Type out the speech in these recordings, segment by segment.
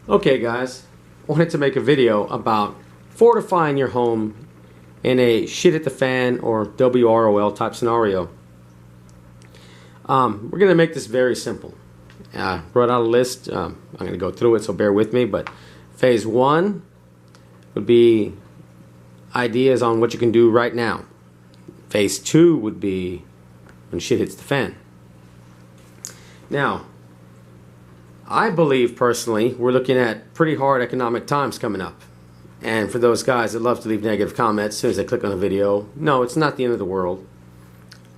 Okay guys, I wanted to make a video about fortifying your home in a shit at the fan or WROL type scenario. We're going to make this very simple. I brought out a list. I'm going to go through it, so bear with me. But phase 1 would be ideas on what you can do right now. Phase 2 would be when shit hits the fan. Now, I believe personally we're looking at pretty hard economic times coming up. And for those guys that love to leave negative comments as soon as they click on a video, no, it's not the end of the world.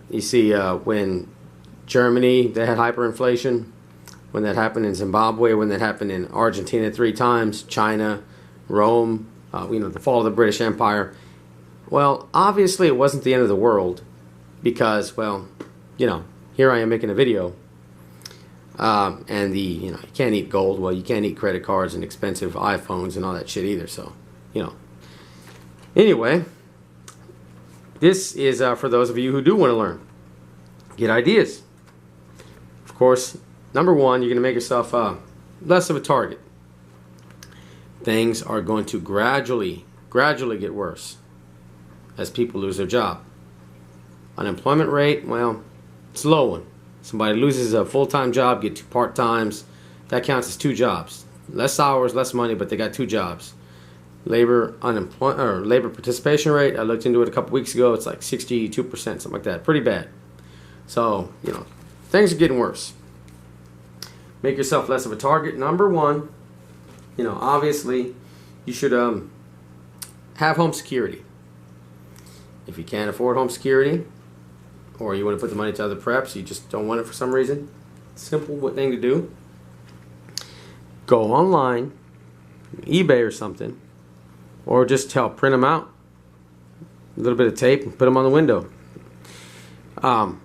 You see, when Germany, they had hyperinflation, when that happened in Zimbabwe, when that happened in Argentina 3 times, China, Rome, the fall of the British Empire. Well, obviously it wasn't the end of the world because, well, here I am making a video. And you can't eat gold. Well, you can't eat credit cards and expensive iPhones and all that shit either. So, Anyway, this is for those of you who do want to learn. Get ideas. Of course, number 1, you're going to make yourself less of a target. Things are going to gradually get worse as people lose their job. Unemployment rate, well, it's a low one. Somebody loses a full-time job, get 2 part-times. That counts as 2 jobs. Less hours, less money, but they got 2 jobs. Labor participation rate, I looked into it a couple weeks ago. It's like 62%, something like that. Pretty bad. So, things are getting worse. Make yourself less of a target. Number 1, obviously, you should have home security. If you can't afford home security, or you want to put the money to other preps, you just don't want it for some reason, simple thing to do. Go online, eBay or something, or just print them out. A little bit of tape and put them on the window. I've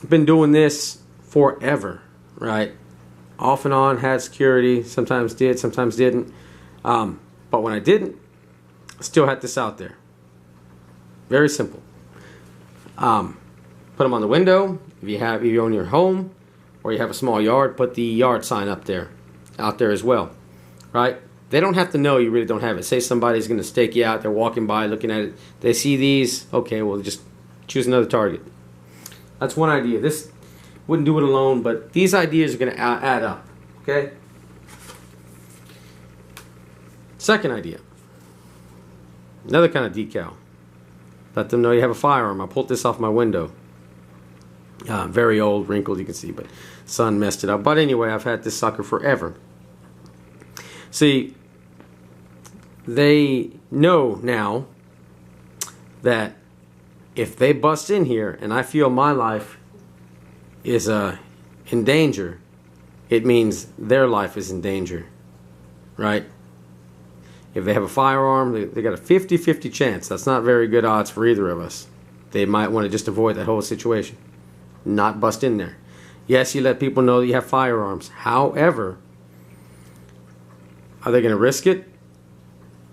been doing this forever, right? Off and on, had security, sometimes did, sometimes didn't. But when I didn't, I still had this out there. Very simple. Put them on the window. If you own your home or you have a small yard, put the yard sign out there as well, right? They don't have to know you really don't have it. Say somebody's going to stake you out. They're walking by, looking at it. They see these. Okay, well, just choose another target. That's one idea. This wouldn't do it alone, but these ideas are going to add up. Okay. Second idea. Another kind of decal. Let them know you have a firearm. I pulled this off my window. Very old, wrinkled, you can see, but sun messed it up. But anyway, I've had this sucker forever. See, they know now that if they bust in here and I feel my life is in danger, it means their life is in danger, right? If they have a firearm, they got a 50-50 chance. That's not very good odds for either of us. They might want to just avoid that whole situation. Not bust in there. Yes, you let people know that you have firearms. However, are they going to risk it?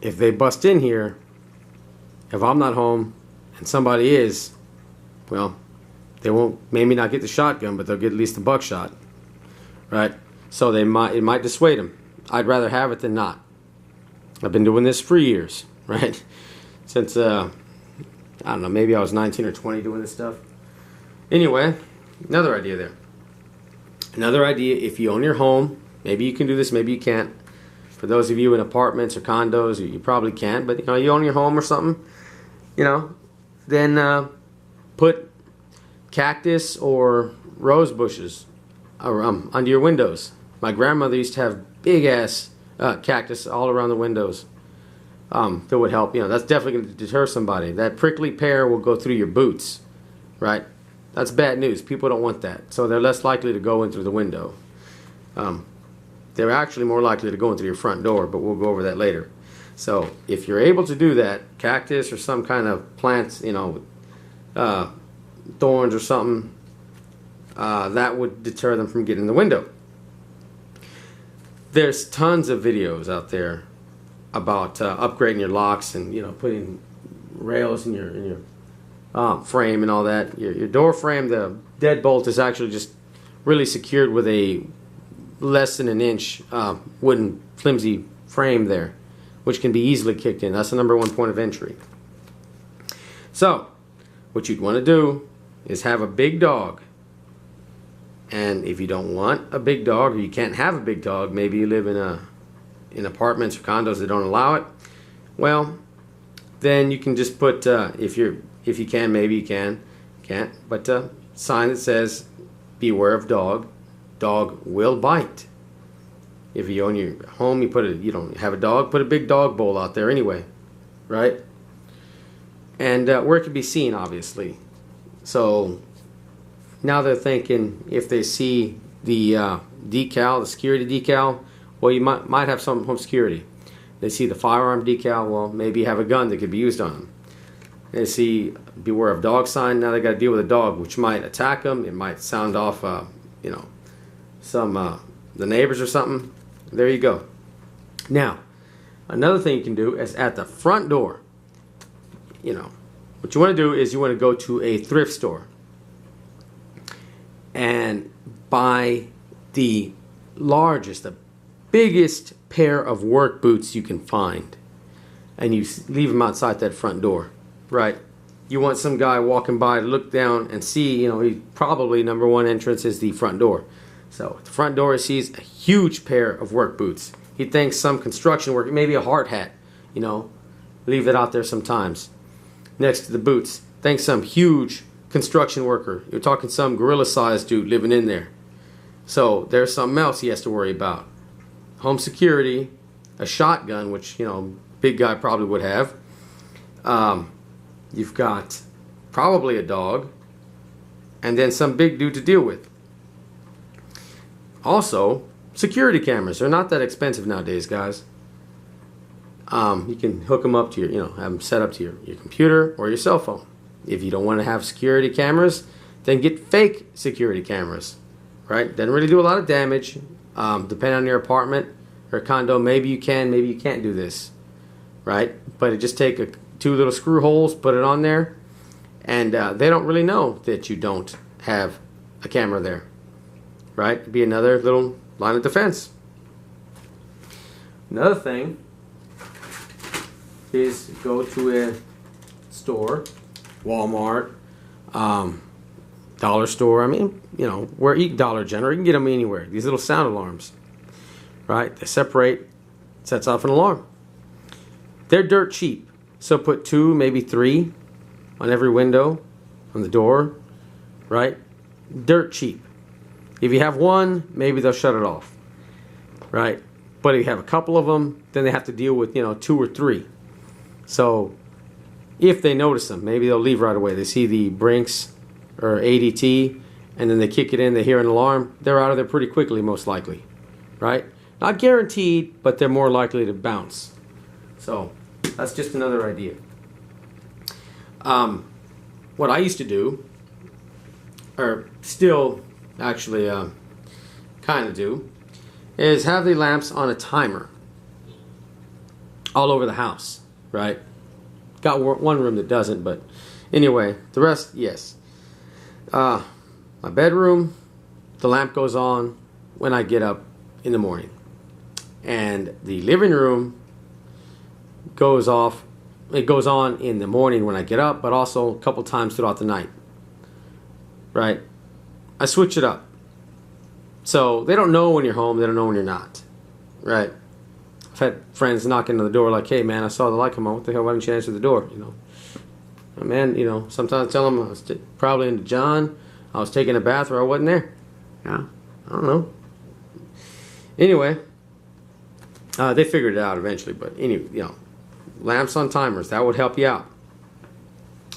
If they bust in here, if I'm not home and somebody is, well, they won't maybe not get the shotgun, but they'll get at least the buckshot, right? So it might dissuade them. I'd rather have it than not. I've been doing this for years, right? Since, I don't know, maybe I was 19 or 20 doing this stuff. Anyway, another idea there. Another idea, if you own your home, maybe you can do this, maybe you can't. For those of you in apartments or condos, you probably can't, but you own your home or something, then put cactus or rose bushes under your windows. My grandmother used to have big-ass cactus all around the windows. That would help. That's definitely going to deter somebody. That prickly pear will go through your boots, right? That's bad news. People don't want that. So they're less likely to go in through the window. They're actually more likely to go in through your front door, but we'll go over that later. So if you're able to do that, cactus or some kind of plants, thorns or something, that would deter them from getting in the window. There's tons of videos out there about upgrading your locks and putting rails in your frame and all that. Your door frame, the deadbolt is actually just really secured with a less than an inch wooden flimsy frame there, which can be easily kicked in. That's the #1 point of entry. So what you'd want to do is have a big dog. And if you don't want a big dog, or you can't have a big dog, maybe you live in apartments or condos that don't allow it, well, then you can just put, if you can, maybe you can't, but a sign that says, beware of dog, dog will bite. If you own your home, you don't have a dog, put a big dog bowl out there anyway, right? And where it can be seen, obviously. So now they're thinking, if they see the decal, the security decal, well, you might have some home security. They see the firearm decal, well, maybe you have a gun that could be used on them. They see beware of dog sign, now they got to deal with a dog, which might attack them. It might sound off, you know, the neighbors or something. There you go. Now, another thing you can do is at the front door, you know, what you want to do is you want to go to a thrift store and buy the largest, the biggest pair of work boots you can find, and you leave them outside that front door, right? You want some guy walking by to look down and see, you know, he probably #1 entrance is the front door. So at the front door he sees a huge pair of work boots. He thinks some construction work, maybe a hard hat, you know, leave it out there sometimes. Next to the boots, thinks some huge construction worker. You're talking some gorilla-sized dude living in there. So there's something else he has to worry about. Home security, a shotgun, which, you know, big guy probably would have. You've got probably a dog, and then some big dude to deal with. Also, security cameras. They're not that expensive nowadays, guys. You can hook them up to your, you know, have them set up to your computer or your cell phone. If you don't want to have security cameras, then get fake security cameras, right? Doesn't really do a lot of damage. Depending on your apartment or condo, maybe you can, maybe you can't do this, right? But it just take 2 little screw holes, put it on there, and they don't really know that you don't have a camera there, right? It'd be another little line of defense. Another thing is go to a store, Walmart, dollar store. I mean, you know, where Dollar General, you can get them anywhere. These little sound alarms, right? They separate, sets off an alarm. They're dirt cheap, so put 2, maybe 3 on every window, on the door, right? Dirt cheap. If you have 1, maybe they'll shut it off, right? But if you have a couple of them, then they have to deal with, you know, 2 or 3. So if they notice them, maybe they'll leave right away. They see the brinks or ADT, and then they kick it in, they hear an alarm, they're out of there pretty quickly, most likely, right? Not guaranteed, but they're more likely to bounce. So that's just another idea. What I used to do, or still actually kind of do, is have the lamps on a timer all over the house, right? Got one room that doesn't, but anyway, the rest, yes. My bedroom, the lamp goes on when I get up in the morning, and the living room goes off. It goes on in the morning when I get up, but also a couple times throughout the night, right? I switch it up, so they don't know when you're home, they don't know when you're not, right? I've had friends knocking on the door like, hey man, I saw the light come on, what the hell, why didn't you answer the door, you know? Man, you know, sometimes I tell them I was probably into John, I was taking a bath, or I wasn't there. Yeah, I don't know. Anyway, they figured it out eventually, but anyway, you know, lamps on timers, that would help you out.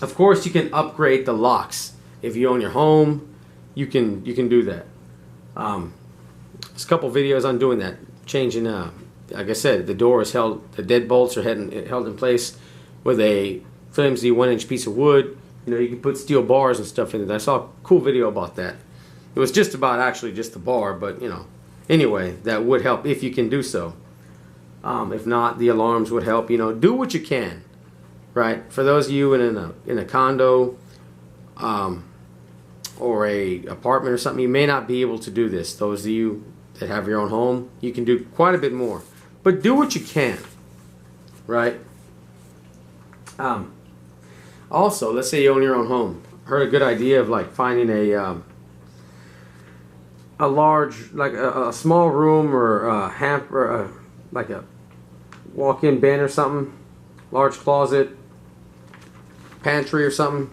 Of course, you can upgrade the locks. If you own your home, you can do that. There's a couple videos on doing that, changing. Like I said, the door is held. The deadbolts are held in place with a flimsy 1-inch piece of wood. You know, you can put steel bars and stuff in it. I saw a cool video about that. It was just about actually just the bar, but you know, anyway, that would help if you can do so. If not, the alarms would help. You know, do what you can, right? For those of you in a condo or a apartment or something, you may not be able to do this. Those of you that have your own home, you can do quite a bit more. But do what you can, right? Also, let's say you own your own home. Heard a good idea of like finding a large, like a small room or a hamper, like a walk-in bin or something, large closet, pantry or something.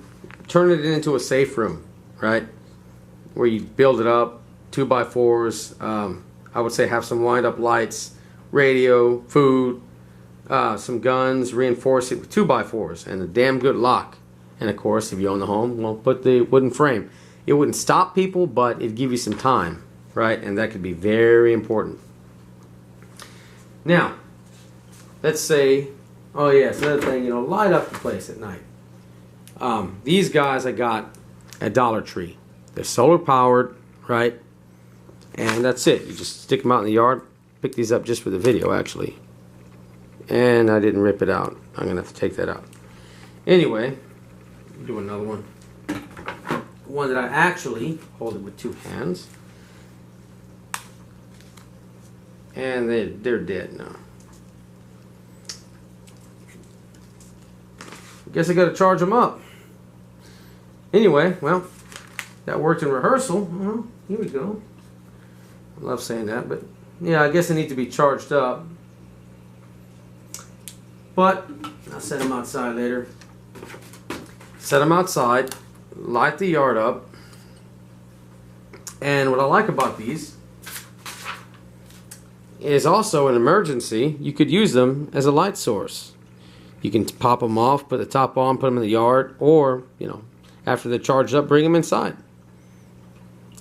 Turn it into a safe room, right? Where you build it up, 2x4s. I would say have some wind-up lights, radio, food, some guns, reinforce it with 2x4s and a damn good lock. And of course, if you own the home, well, put the wooden frame. It wouldn't stop people, but it'd give you some time, right? And that could be very important. Now, let's say, oh yes, another thing, you know, light up the place at night. These guys I got at Dollar Tree. They're solar powered, right? And that's it. You just stick them out in the yard. Pick these up just for the video, actually. And I didn't rip it out. I'm gonna have to take that out. Anyway, do another one. One that I actually hold it with 2 hands. And they're dead now. Guess I gotta charge them up. Anyway, well, that worked in rehearsal. Well, here we go. I love saying that, but yeah, I guess they need to be charged up. But I'll set them outside later. Set them outside, light the yard up. And what I like about these is also an emergency, you could use them as a light source. You can pop them off, put the top on, put them in the yard, or, you know, after they're charged up, bring them inside.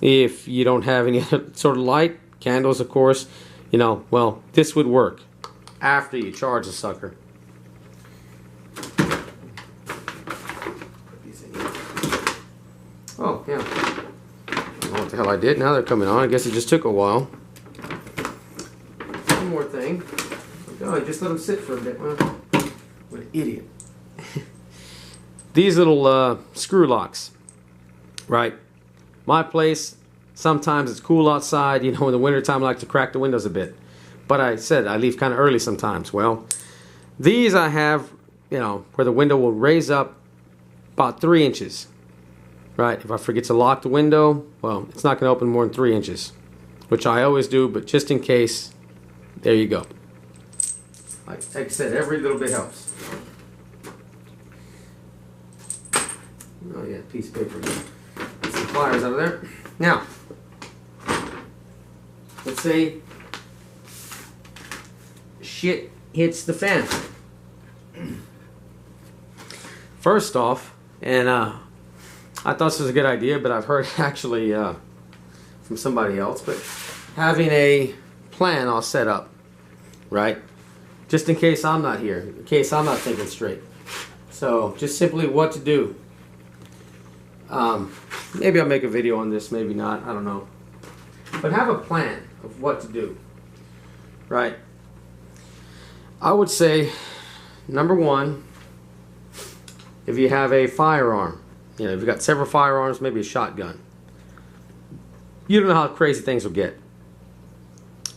If you don't have any other sort of light, candles of course, you know, well, this would work after you charge the sucker. Oh, yeah. I don't know what the hell I did. Now they're coming on. I guess it just took a while. One more thing. Oh, just let them sit for a bit. Well, what an idiot. These little screw locks, right? My place, sometimes it's cool outside. You know, in the wintertime I like to crack the windows a bit. But I said I leave kind of early sometimes. Well, these I have, you know, where the window will raise up about 3 inches. Right, if I forget to lock the window, well, it's not going to open more than 3 inches, which I always do, but just in case, there you go. Like I said, every little bit helps. Oh yeah, piece of paper. Get some pliers out of there. Now, let's say shit hits the fan. First off, and I thought this was a good idea, but I've heard actually from somebody else, but having a plan all set up, right? Just in case I'm not here, in case I'm not thinking straight. So just simply what to do. Maybe I'll make a video on this, maybe not, I don't know. But have a plan of what to do, right? I would say, number one, if you have a firearm, you know, if you've got several firearms, maybe a shotgun. You don't know how crazy things will get.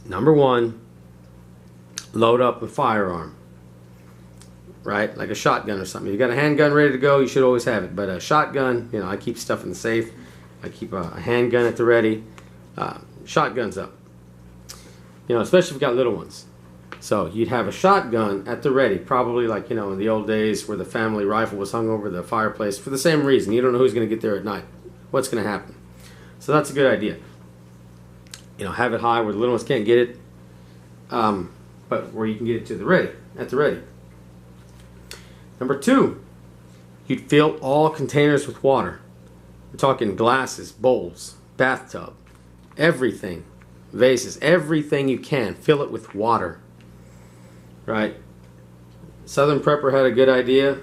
Number one, load up a firearm. Right? Like a shotgun or something. If you've got a handgun ready to go, you should always have it. But a shotgun, you know, I keep stuff in the safe. I keep a handgun at the ready. Shotguns up. You know, especially if you've got little ones. So you'd have a shotgun at the ready, probably like, you know, in the old days where the family rifle was hung over the fireplace for the same reason. You don't know who's going to get there at night. What's going to happen? So that's a good idea. You know, have it high where the little ones can't get it, but where you can get it to the ready, at the ready. Number two, you'd fill all containers with water. We're talking glasses, bowls, bathtub, everything, vases, everything you can. Fill it with water. Right? Southern Prepper had a good idea.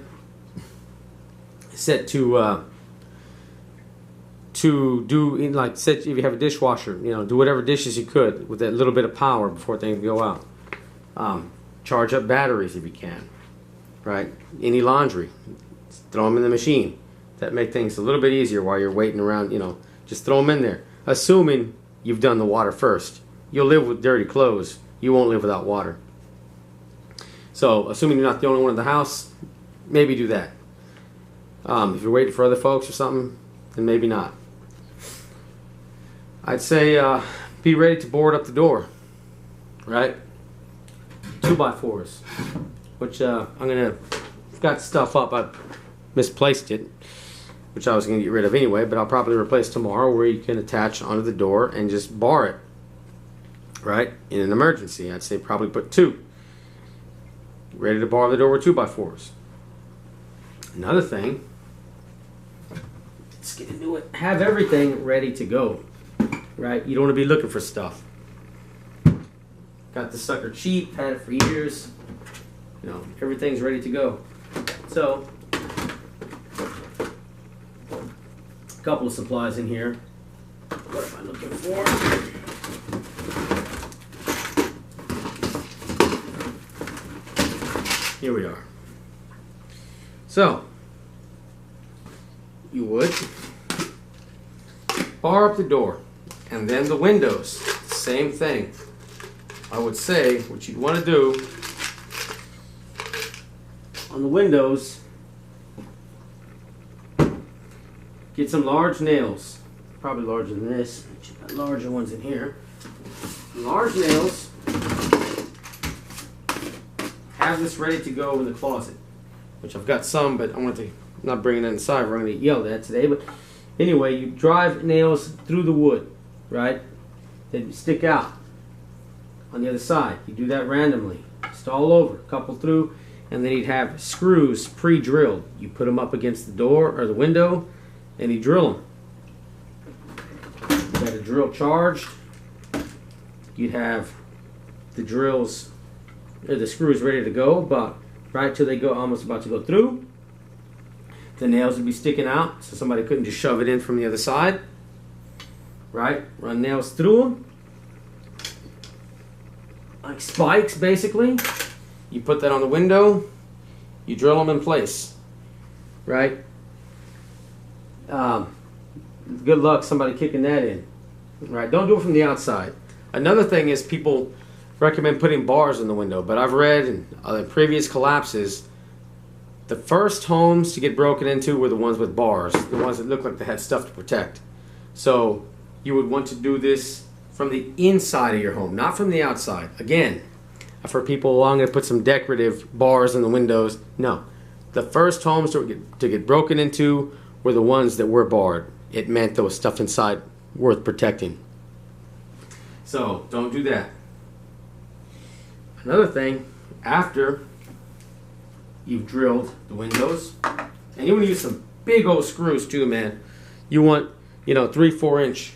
Set to do in like set if you have a dishwasher, you know, do whatever dishes you could with that little bit of power before things go out. Charge up batteries if you can. Right? Any laundry, throw them in the machine. That make things a little bit easier while you're waiting around. You know, just throw them in there, assuming you've done the water first. you'll live with dirty clothes. You won't live without water. So, assuming you're not the only one in the house, maybe do that. If you're waiting for other folks or something, then maybe not. I'd say be ready to board up the door, right? 2x4s, which I've got stuff up. I misplaced it, which I was going to get rid of anyway, but I'll probably replace tomorrow, where you can attach onto the door and just bar it, right? In an emergency, I'd say probably put 2. Ready to bar the door with 2x4s. Another thing, let's get into it. Have everything ready to go, right? You don't want to be looking for stuff. Got the sucker cheap, had it for years. You know, everything's ready to go. So, a couple of supplies in here. What am I looking for? Here we are. So, you would bar up the door, and then the windows, same thing. I would say what you'd want to do on the windows, get some large nails, probably larger than this. You've got larger ones in here. Large nails. Have this ready to go in the closet, which I've got some, but I'm not bringing it inside. We're going to get yelled at today. But anyway, you drive nails through the wood, right? They stick out on the other side. You do that randomly, just all over, a couple through, and then you'd have screws pre-drilled. You put them up against the door or the window, and you drill them. You got a drill charged. You'd have the drills, or the screws ready to go, but right till they go almost about to go through. The nails would be sticking out, so somebody couldn't just shove it in from the other side. Right? Run nails through them. Like spikes, basically. You put that on the window, you drill them in place. Right? Good luck somebody kicking that in. Right? Don't do it from the outside. Another thing is people recommend putting bars in the window, but I've read in previous collapses, the first homes to get broken into were the ones with bars, the ones that looked like they had stuff to protect. So you would want to do this from the inside of your home, not from the outside. Again, I've heard people, I'm going to put some decorative bars in the windows. No. The first homes to get broken into were the ones that were barred. It meant there was stuff inside worth protecting. So don't do that. Another thing, after you've drilled the windows, and you want to use some big old screws too, man. You want, 3-4 inch,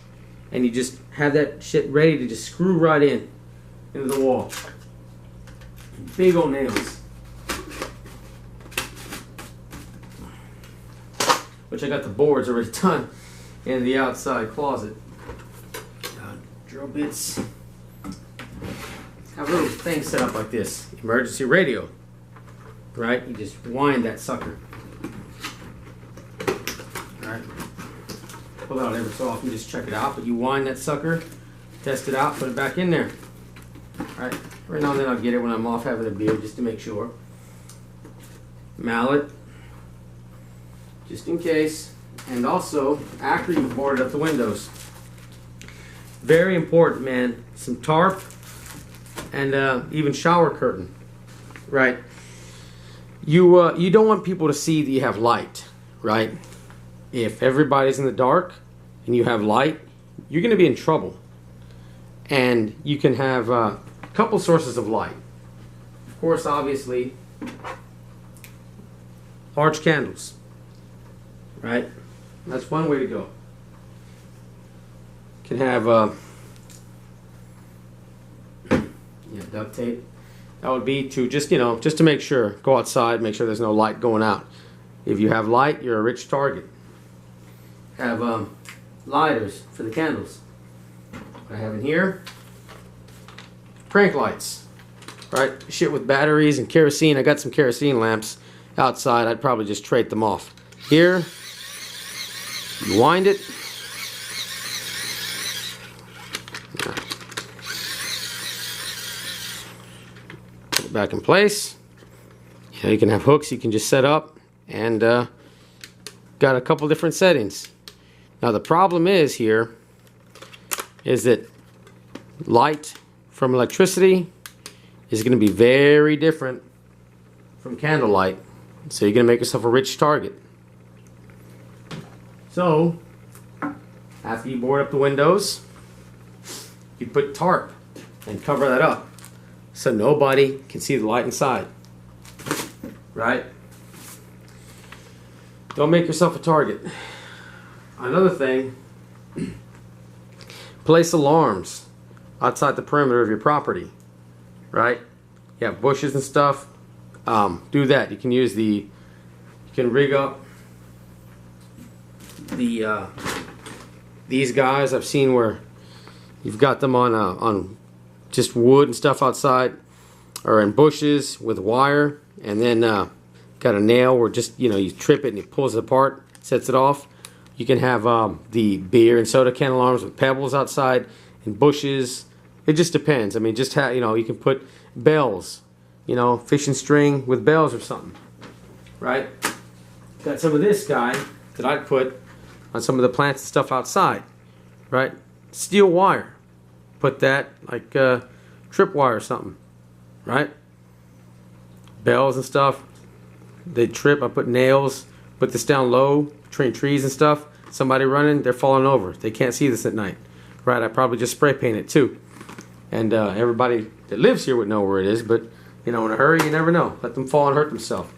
and you just have that shit ready to just screw right into the wall. Big old nails. Which I got the boards already done in the outside closet. Drill bits. Have a little thing set up like this. Emergency radio. Right? You just wind that sucker. Alright. Pull it out every so often, just check it out. But you wind that sucker, test it out, put it back in there. Alright. Every now and then I'll get it when I'm off having a beer just to make sure. Mallet. Just in case. And also, after you've boarded up the windows. Very important, man. Some tarp. And even shower curtain, right? You don't want people to see that you have light, right? If everybody's in the dark and you have light, you're going to be in trouble. And you can have a couple sources of light. Of course, obviously, large candles, right? That's one way to go. You can have duct tape. That would be to just to make sure, go outside, make sure there's no light going out. If you have light, you're a rich target. Have lighters for the candles. What I have in here, prank lights, right? Shit with batteries and kerosene. I got some kerosene lamps outside. I'd probably just trade them off. Here, you wind it. it back in place. You know, you can have hooks you can just set up, and got a couple different settings. Now the problem is here is that light from electricity is going to be very different from candlelight, so you're going to make yourself a rich target. So after you board up the windows, you put tarp and cover that up so nobody can see the light inside, right? Don't make yourself a target. Another thing, place alarms outside the perimeter of your property, right? You have bushes and stuff, do that. You can use you can rig up these guys. I've seen where you've got them on just wood and stuff outside, or in bushes with wire, and then got a nail where just, you know, you trip it and it pulls it apart, sets it off. You can have the beer and soda can alarms with pebbles outside and bushes. It just depends. I mean, just you know, you can put bells, you know, fishing string with bells or something, right? Got some of this guy that I'd put on some of the plants and stuff outside, right? Steel wire. Put that like trip wire or something, right? Bells and stuff. They trip. I put nails. Put this down low between trees and stuff. Somebody running, they're falling over. They can't see this at night, right? I probably just spray paint it too, and everybody that lives here would know where it is. But you know, in a hurry, you never know. Let them fall and hurt themselves.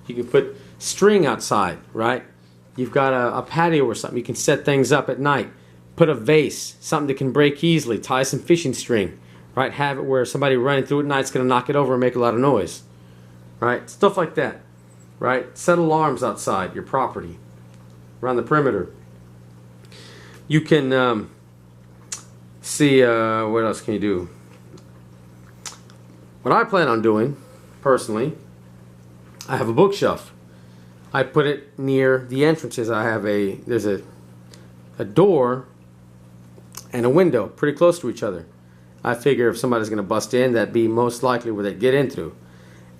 You can put string outside, right? You've got a patio or something. You can set things up at night. Put a vase, something that can break easily. Tie some fishing string, right? Have it where somebody running through at night is going to knock it over and make a lot of noise, right? Stuff like that, right? Set alarms outside your property, around the perimeter. You can see what else can you do? What I plan on doing, personally, I have a bookshelf. I put it near the entrances. I have there's a door and a window pretty close to each other. I figure if somebody's going to bust in, that'd be most likely where they get in through.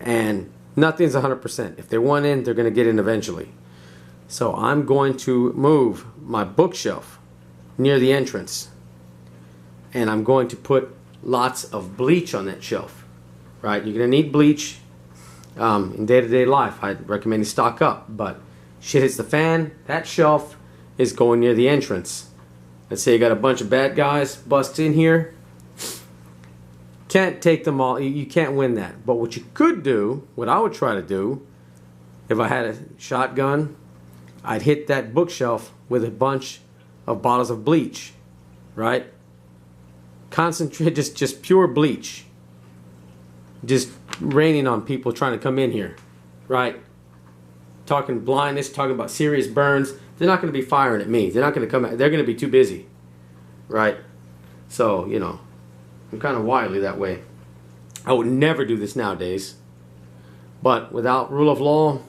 And nothing's 100%. If they want in, they're going to get in eventually. So I'm going to move my bookshelf near the entrance, and I'm going to put lots of bleach on that shelf, right? You're going to need bleach in day-to-day life. I'd recommend you stock up, but shit hits the fan, that shelf is going near the entrance. Let's say you got a bunch of bad guys bust in here. Can't take them all. You can't win that. But what you could do, what I would try to do, if I had a shotgun, I'd hit that bookshelf with a bunch of bottles of bleach, right? Concentrate, just pure bleach. Just raining on people trying to come in here, right? Talking blindness, talking about serious burns. They're not going to be firing at me. They're not going to come out. They're going to be too busy, right? So, you know, I'm kind of wily that way. I would never do this nowadays. But without rule of law,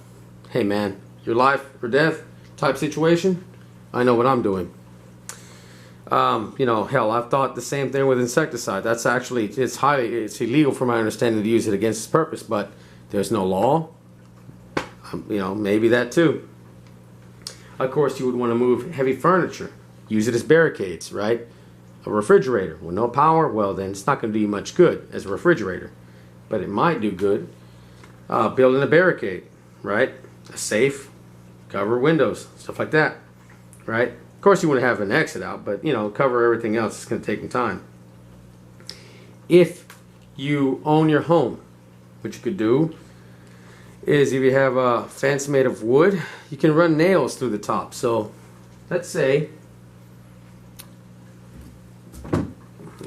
hey man, your life or death type situation, I know what I'm doing. You know, hell, I've thought the same thing with insecticide. That's actually, it's illegal from my understanding to use it against its purpose, but there's no law. You know, maybe that too. Of course, you would want to move heavy furniture. Use it as barricades, right? A refrigerator with no power, well then it's not going to do you much good as a refrigerator. But it might do good building a barricade, right? A safe, cover windows, stuff like that, right? Of course you want to have an exit out, but you know, cover everything else. It's going to take some time. If you own your home, what you could do is if you have a fence made of wood, you can run nails through the top. So let's say,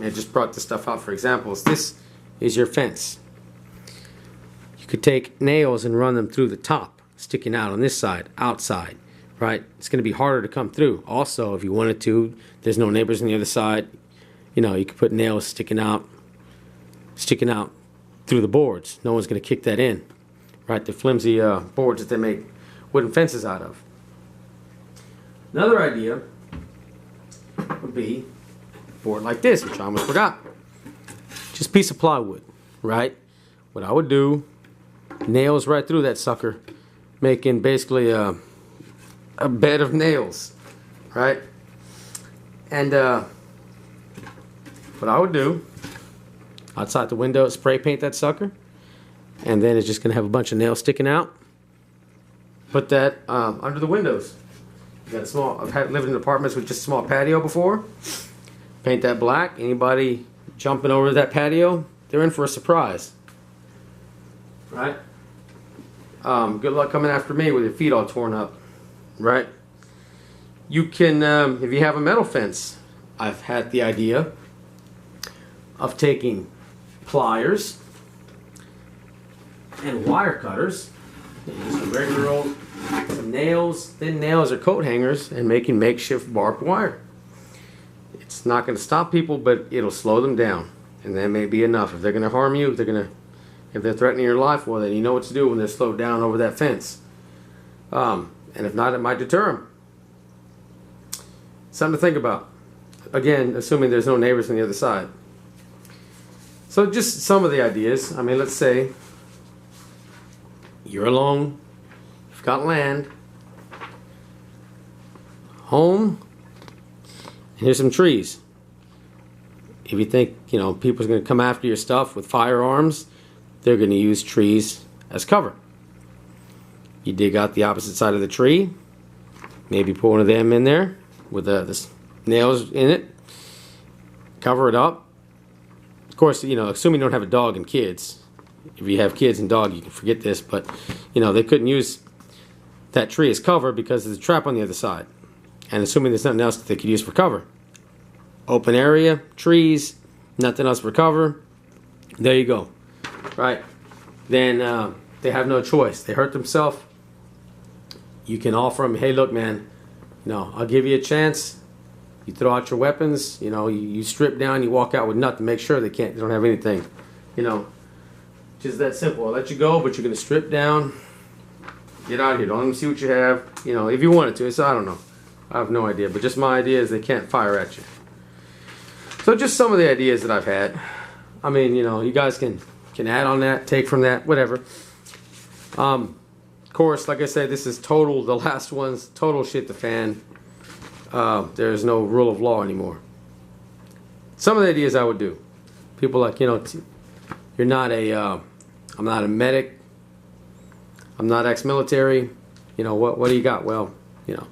I just brought this stuff out for examples. This is your fence. You could take nails and run them through the top, sticking out on this side, outside, right? It's going to be harder to come through. Also, if you wanted to, there's no neighbors on the other side, you know, you could put nails sticking out through the boards. No one's going to kick that in. Right, the flimsy boards that they make wooden fences out of. Another idea would be a board like this, which I almost forgot. Just a piece of plywood, right? what I would do, nails right through that sucker, making basically a bed of nails, right? And what I would do, outside the window, spray paint that sucker, and then it's just gonna have a bunch of nails sticking out. Put that under the windows. You got a small, I've lived in apartments with just a small patio before. Paint that black. Anybody jumping over that patio, they're in for a surprise. Right? Good luck coming after me with your feet all torn up. Right? You can, if you have a metal fence, I've had the idea of taking pliers and wire cutters, just regular old nails, thin nails or coat hangers, and making makeshift barbed wire. It's not going to stop people, but it'll slow them down, and that may be enough. If they're going to harm you, if they're threatening your life, well, then you know what to do when they're slowed down over that fence. And if not, it might deter them. Something to think about. Again, assuming there's no neighbors on the other side. So just some of the ideas. I mean, let's say you're alone, you've got land, home, and here's some trees. If you think, you know, people's going to come after your stuff with firearms, they're going to use trees as cover. You dig out the opposite side of the tree, maybe put one of them in there with the nails in it, cover it up. Of course, you know, assuming you don't have a dog and kids. If you have kids and dog, you can forget this, but you know, they couldn't use that tree as cover because there's a trap on the other side. And assuming there's nothing else that they could use for cover. Open area, trees, nothing else for cover. There you go. Right. Then they have no choice. They hurt themselves. You can offer them, hey, look, man, you know, I'll give you a chance. You throw out your weapons, you know, you strip down, you walk out with nothing. Make sure they don't have anything, you know. Just that simple. I'll let you go, but you're going to strip down. Get out of here. Don't let them see what you have. You know, if you wanted to. So I don't know. I have no idea. But just my idea is they can't fire at you. So just some of the ideas that I've had. I mean, you know, you guys can add on that, take from that, whatever. Of course, like I said, this is total, the last one's total shit the fan. There's no rule of law anymore. Some of the ideas I would do. People like, you know, you're not I'm not a medic. I'm not ex-military. You know, what do you got? Well, you know,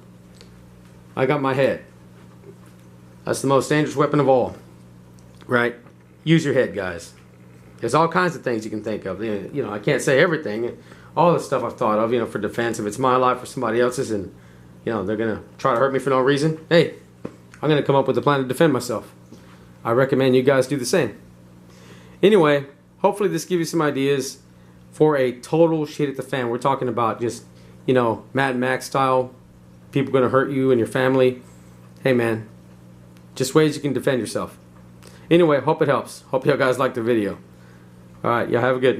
I got my head. That's the most dangerous weapon of all. Right? Use your head, guys. There's all kinds of things you can think of. You know, I can't say everything. All the stuff I've thought of, you know, for defense. If it's my life or somebody else's and, you know, they're going to try to hurt me for no reason. Hey, I'm going to come up with a plan to defend myself. I recommend you guys do the same. Anyway, hopefully this gives you some ideas for a total shit at the fan. We're talking about just, you know, Mad Max style. People going to hurt you and your family. Hey, man. Just ways you can defend yourself. Anyway, hope it helps. Hope you guys liked the video. Alright, y'all have a good one.